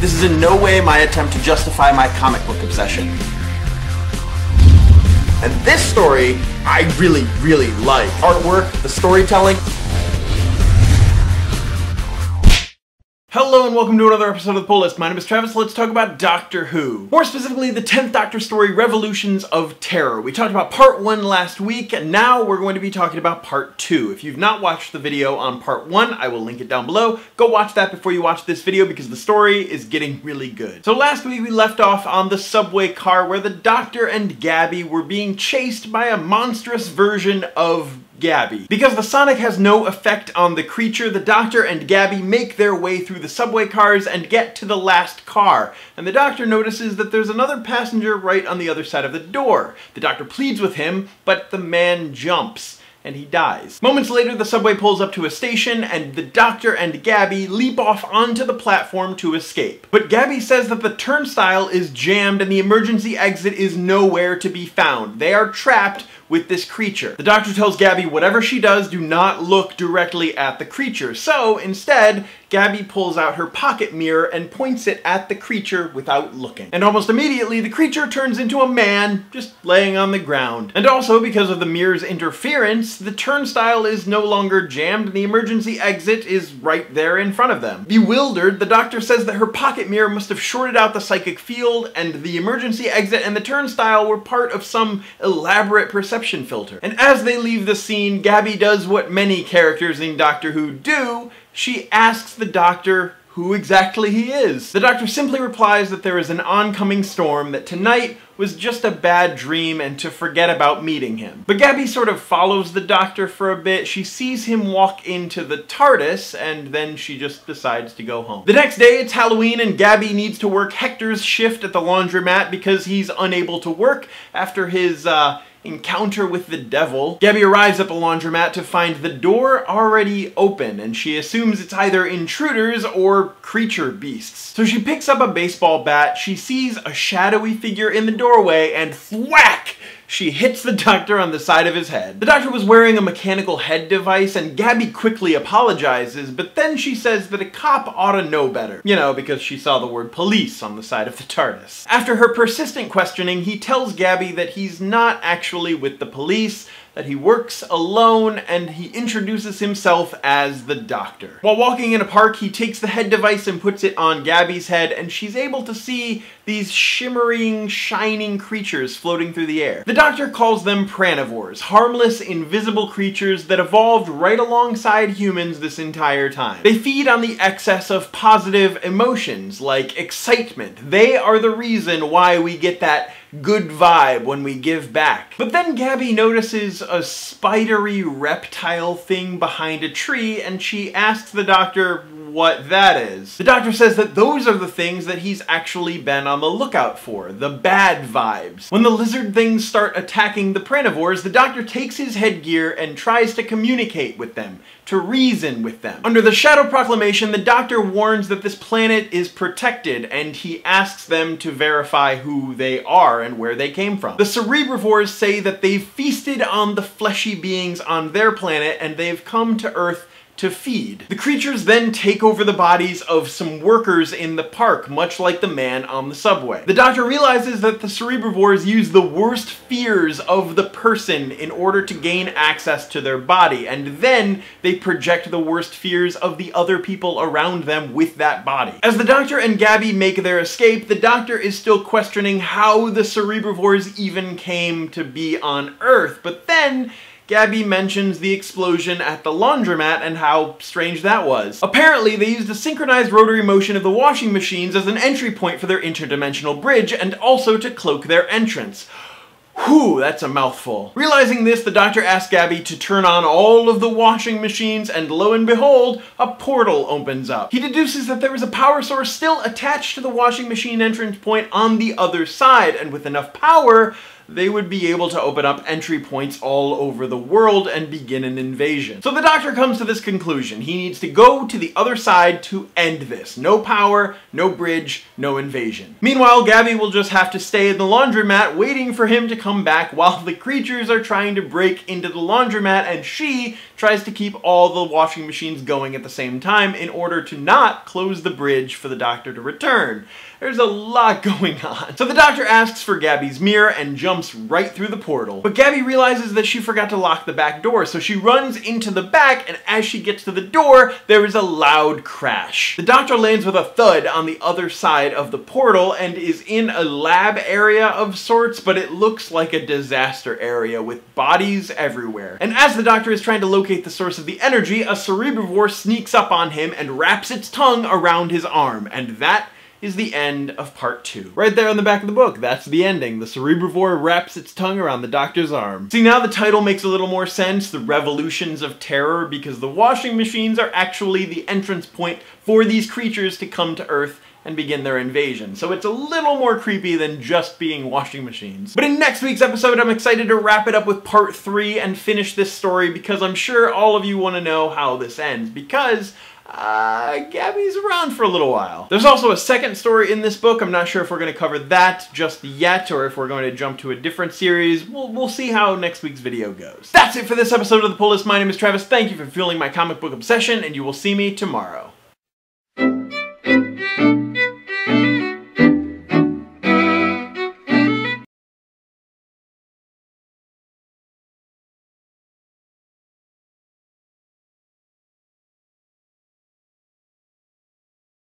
This is in no way my attempt to justify my comic book obsession. And this story, I really, really like. Artwork, the storytelling. Hello and welcome to another episode of the Pull List. My name is Travis. Let's talk about Doctor Who. More specifically, the 10th Doctor story, Revolutions of Terror. We talked about part 1 last week, and now we're going to be talking about part 2. If you've not watched the video on part 1, I will link it down below. Go watch that before you watch this video because the story is getting really good. So last week we left off on the subway car where the Doctor and Gabby were being chased by a monstrous version of Gabby. Because the sonic has no effect on the creature, the Doctor and Gabby make their way through the subway cars and get to the last car. And the Doctor notices that there's another passenger right on the other side of the door. The Doctor pleads with him, but the man jumps. And he dies. Moments later, the subway pulls up to a station, and the Doctor and Gabby leap off onto the platform to escape. But Gabby says that the turnstile is jammed and the emergency exit is nowhere to be found. They are trapped with this creature. The Doctor tells Gabby whatever she does, do not look directly at the creature. So, instead, Gabby pulls out her pocket mirror and points it at the creature without looking. And almost immediately, the creature turns into a man, just laying on the ground. And also, because of the mirror's interference, the turnstile is no longer jammed and the emergency exit is right there in front of them. Bewildered, the Doctor says that her pocket mirror must have shorted out the psychic field and the emergency exit and the turnstile were part of some elaborate perception filter. And as they leave the scene, Gabby does what many characters in Doctor Who do. She asks the Doctor who exactly he is. The Doctor simply replies that there is an oncoming storm, that tonight was just a bad dream and to forget about meeting him. But Gabby sort of follows the Doctor for a bit. She sees him walk into the TARDIS and then she just decides to go home. The next day it's Halloween and Gabby needs to work Hector's shift at the laundromat because he's unable to work after his encounter with the devil. Gabby arrives at the laundromat to find the door already open, and she assumes it's either intruders or creature beasts. So she picks up a baseball bat, she sees a shadowy figure in the doorway, and thwack! She hits the Doctor on the side of his head. The Doctor was wearing a mechanical head device, and Gabby quickly apologizes, but then she says that a cop ought to know better. You know, because she saw the word police on the side of the TARDIS. After her persistent questioning, he tells Gabby that he's not actually with the police, that he works alone, and he introduces himself as the Doctor. While walking in a park, he takes the head device and puts it on Gabby's head, and she's able to see these shimmering, shining creatures floating through the air. The Doctor calls them pranivores, harmless, invisible creatures that evolved right alongside humans this entire time. They feed on the excess of positive emotions, like excitement. They are the reason why we get that good vibe when we give back. But then Gabby notices a spidery reptile thing behind a tree, and she asks the Doctor what that is. The Doctor says that those are the things that he's actually been on the lookout for, the bad vibes. When the lizard things start attacking the pranivores, the Doctor takes his headgear and tries to communicate with them, to reason with them. Under the Shadow Proclamation, the Doctor warns that this planet is protected, and he asks them to verify who they are and where they came from. The Cerebravores say that they've feasted on the fleshy beings on their planet, and they've come to Earth to feed. The creatures then take over the bodies of some workers in the park, much like the man on the subway. The Doctor realizes that the Cerebravores use the worst fears of the person in order to gain access to their body, and then they project the worst fears of the other people around them with that body. As the Doctor and Gabby make their escape, the Doctor is still questioning how the Cerebravores even came to be on Earth, but then Gabby mentions the explosion at the laundromat and how strange that was. Apparently, they used the synchronized rotary motion of the washing machines as an entry point for their interdimensional bridge and also to cloak their entrance. Whew, that's a mouthful. Realizing this, the Doctor asks Gabby to turn on all of the washing machines, and lo and behold, a portal opens up. He deduces that there was a power source still attached to the washing machine entrance point on the other side, and with enough power, they would be able to open up entry points all over the world and begin an invasion. So the Doctor comes to this conclusion. He needs to go to the other side to end this. No power, no bridge, no invasion. Meanwhile, Gabby will just have to stay in the laundromat waiting for him to come back while the creatures are trying to break into the laundromat, and she tries to keep all the washing machines going at the same time in order to not close the bridge for the Doctor to return. There's a lot going on. So the Doctor asks for Gabby's mirror and jumps right through the portal. But Gabby realizes that she forgot to lock the back door, so she runs into the back, and as she gets to the door, there is a loud crash. The Doctor lands with a thud on the other side of the portal and is in a lab area of sorts, but it looks like a disaster area with bodies everywhere. And as the Doctor is trying to locate the source of the energy, a Cerebravore sneaks up on him and wraps its tongue around his arm, and that is the end of part 2. Right there on the back of the book, that's the ending. The Cerebravore wraps its tongue around the Doctor's arm. See, now the title makes a little more sense, The Revolutions of Terror, because the washing machines are actually the entrance point for these creatures to come to Earth and begin their invasion. So it's a little more creepy than just being washing machines. But in next week's episode, I'm excited to wrap it up with part 3 and finish this story, because I'm sure all of you want to know how this ends, because Gabby's around for a little while. There's also a second story in this book. I'm not sure if we're going to cover that just yet, or if we're going to jump to a different series. We'll see how next week's video goes. That's it for this episode of The Pull List. My name is Travis. Thank you for fueling my comic book obsession, and you will see me tomorrow.